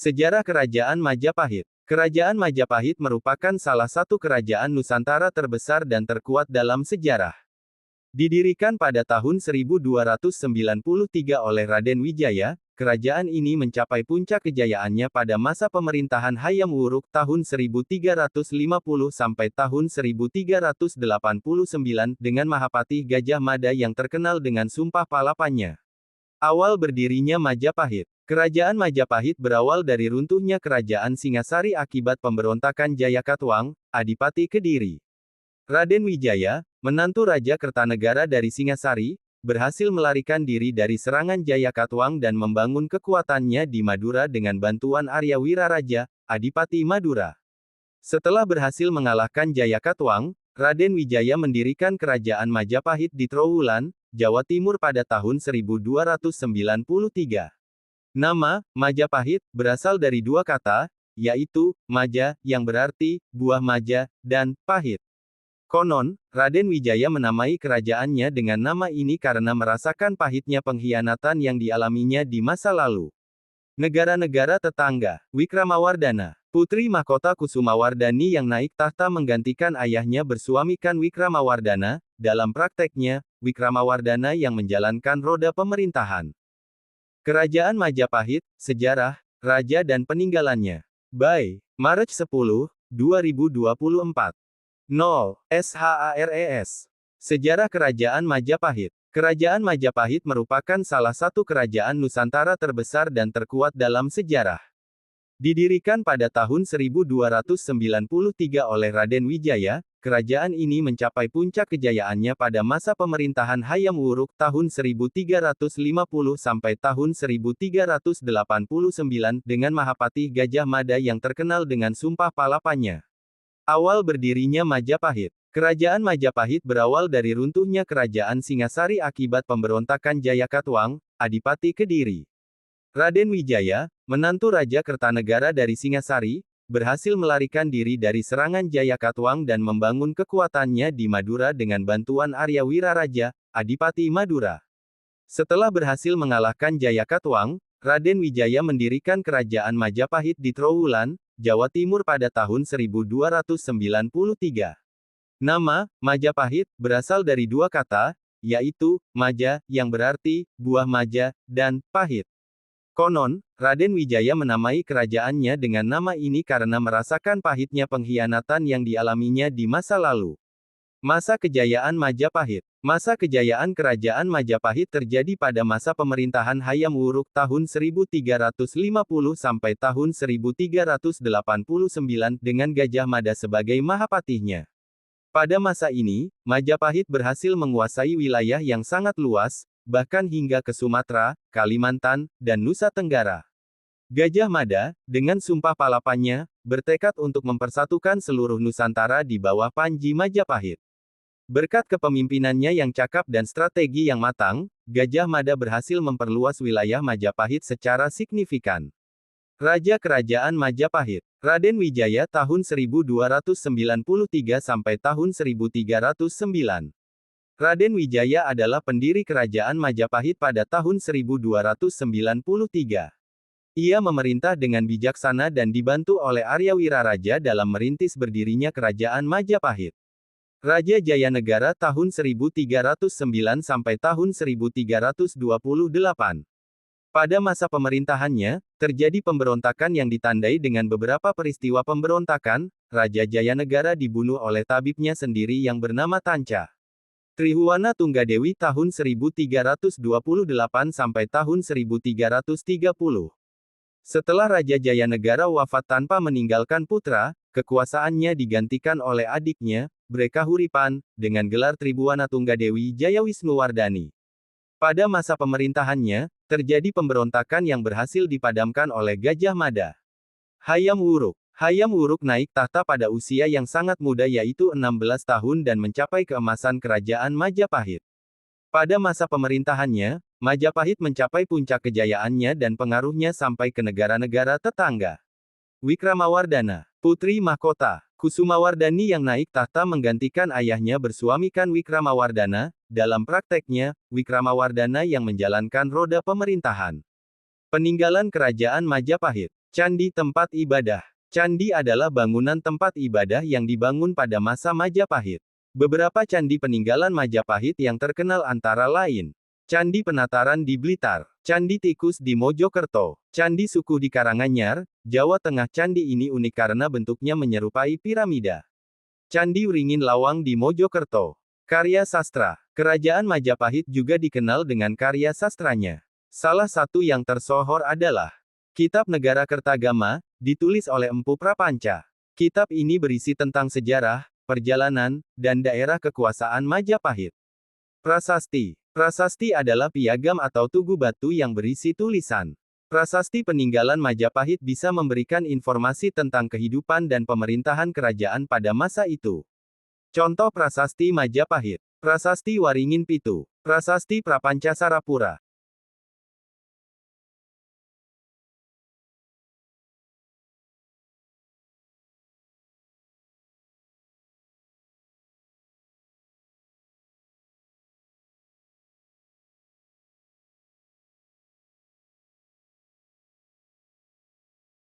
Sejarah Kerajaan Majapahit. Kerajaan Majapahit merupakan salah satu kerajaan Nusantara terbesar dan terkuat dalam sejarah. Didirikan pada tahun 1293 oleh Raden Wijaya, kerajaan ini mencapai puncak kejayaannya pada masa pemerintahan Hayam Wuruk tahun 1350 sampai tahun 1389 dengan Mahapati Gajah Mada yang terkenal dengan Sumpah Palapanya. Awal berdirinya Majapahit. Kerajaan Majapahit berawal dari runtuhnya Kerajaan Singasari akibat pemberontakan Jayakatwang, Adipati Kediri. Raden Wijaya, menantu Raja Kertanegara dari Singasari, berhasil melarikan diri dari serangan Jayakatwang dan membangun kekuatannya di Madura dengan bantuan Arya Wiraraja, Adipati Madura. Setelah berhasil mengalahkan Jayakatwang, Raden Wijaya mendirikan Kerajaan Majapahit di Trowulan, Jawa Timur pada tahun 1293. Nama, Majapahit, berasal dari dua kata, yaitu, maja, yang berarti, buah maja, dan, pahit. Konon, Raden Wijaya menamai kerajaannya dengan nama ini karena merasakan pahitnya pengkhianatan yang dialaminya di masa lalu. Negara-negara tetangga, Wikramawardhana. Putri mahkota Kusumawardhani yang naik tahta menggantikan ayahnya bersuamikan Wikramawardhana, dalam prakteknya, Wikramawardhana yang menjalankan roda pemerintahan. Kerajaan Majapahit, Sejarah, Raja dan Peninggalannya. By Maret 10, 2024. 0. SHARES. Sejarah Kerajaan Majapahit. Kerajaan Majapahit merupakan salah satu kerajaan Nusantara terbesar dan terkuat dalam sejarah. Didirikan pada tahun 1293 oleh Raden Wijaya, kerajaan ini mencapai puncak kejayaannya pada masa pemerintahan Hayam Wuruk tahun 1350 sampai tahun 1389 dengan Mahapati Gajah Mada yang terkenal dengan Sumpah Palapanya. Awal berdirinya Majapahit. Kerajaan Majapahit berawal dari runtuhnya Kerajaan Singasari akibat pemberontakan Jayakatwang, Adipati Kediri. Raden Wijaya, menantu Raja Kertanegara dari Singasari, berhasil melarikan diri dari serangan Jayakatwang dan membangun kekuatannya di Madura dengan bantuan Arya Wiraraja, Adipati Madura. Setelah berhasil mengalahkan Jayakatwang, Raden Wijaya mendirikan Kerajaan Majapahit di Trowulan, Jawa Timur pada tahun 1293. Nama, Majapahit, berasal dari dua kata, yaitu, maja, yang berarti, buah maja, dan, pahit. Konon, Raden Wijaya menamai kerajaannya dengan nama ini karena merasakan pahitnya pengkhianatan yang dialaminya di masa lalu. Masa kejayaan Majapahit. Masa kejayaan Kerajaan Majapahit terjadi pada masa pemerintahan Hayam Wuruk tahun 1350 sampai tahun 1389 dengan Gajah Mada sebagai mahapatihnya. Pada masa ini, Majapahit berhasil menguasai wilayah yang sangat luas, bahkan hingga ke Sumatera, Kalimantan, dan Nusa Tenggara. Gajah Mada, dengan Sumpah Palapanya, bertekad untuk mempersatukan seluruh Nusantara di bawah Panji Majapahit. Berkat kepemimpinannya yang cakap dan strategi yang matang, Gajah Mada berhasil memperluas wilayah Majapahit secara signifikan. Raja Kerajaan Majapahit, Raden Wijaya tahun 1293 sampai tahun 1309. Raden Wijaya adalah pendiri Kerajaan Majapahit pada tahun 1293. Ia memerintah dengan bijaksana dan dibantu oleh Arya Wiraraja dalam merintis berdirinya Kerajaan Majapahit. Raja Jayanegara tahun 1309 sampai tahun 1328. Pada masa pemerintahannya, terjadi pemberontakan yang ditandai dengan beberapa peristiwa pemberontakan. Raja Jayanegara dibunuh oleh tabibnya sendiri yang bernama Tanca. Trihuwana Tunggadewi tahun 1328 sampai tahun 1330. Setelah Raja Jayanegara wafat tanpa meninggalkan putra, kekuasaannya digantikan oleh adiknya, Brekahuripan, dengan gelar Tribuana Tunggadewi Jayawisnuwardhani. Pada masa pemerintahannya, terjadi pemberontakan yang berhasil dipadamkan oleh Gajah Mada. Hayam Wuruk. Hayam Wuruk naik tahta pada usia yang sangat muda yaitu 16 tahun dan mencapai keemasan Kerajaan Majapahit. Pada masa pemerintahannya, Majapahit mencapai puncak kejayaannya dan pengaruhnya sampai ke negara-negara tetangga. Wikramawardhana, putri mahkota, Kusumawardhani yang naik tahta menggantikan ayahnya bersuamikan Wikramawardhana, dalam prakteknya, Wikramawardhana yang menjalankan roda pemerintahan. Peninggalan Kerajaan Majapahit. Candi tempat ibadah. Candi adalah bangunan tempat ibadah yang dibangun pada masa Majapahit. Beberapa candi peninggalan Majapahit yang terkenal antara lain: Candi Penataran di Blitar, Candi Tikus di Mojokerto, Candi Sukuh di Karanganyar, Jawa Tengah. Candi ini unik karena bentuknya menyerupai piramida. Candi Wringin Lawang di Mojokerto. Karya sastra. Kerajaan Majapahit juga dikenal dengan karya sastranya. Salah satu yang tersohor adalah Kitab Negara Kertagama, ditulis oleh Empu Prapanca. Kitab ini berisi tentang sejarah, perjalanan, dan daerah kekuasaan Majapahit. Prasasti. Prasasti adalah piagam atau tugu batu yang berisi tulisan. Prasasti peninggalan Majapahit bisa memberikan informasi tentang kehidupan dan pemerintahan kerajaan pada masa itu. Contoh prasasti Majapahit. Prasasti Waringin Pitu. Prasasti Prapanca Sarapura.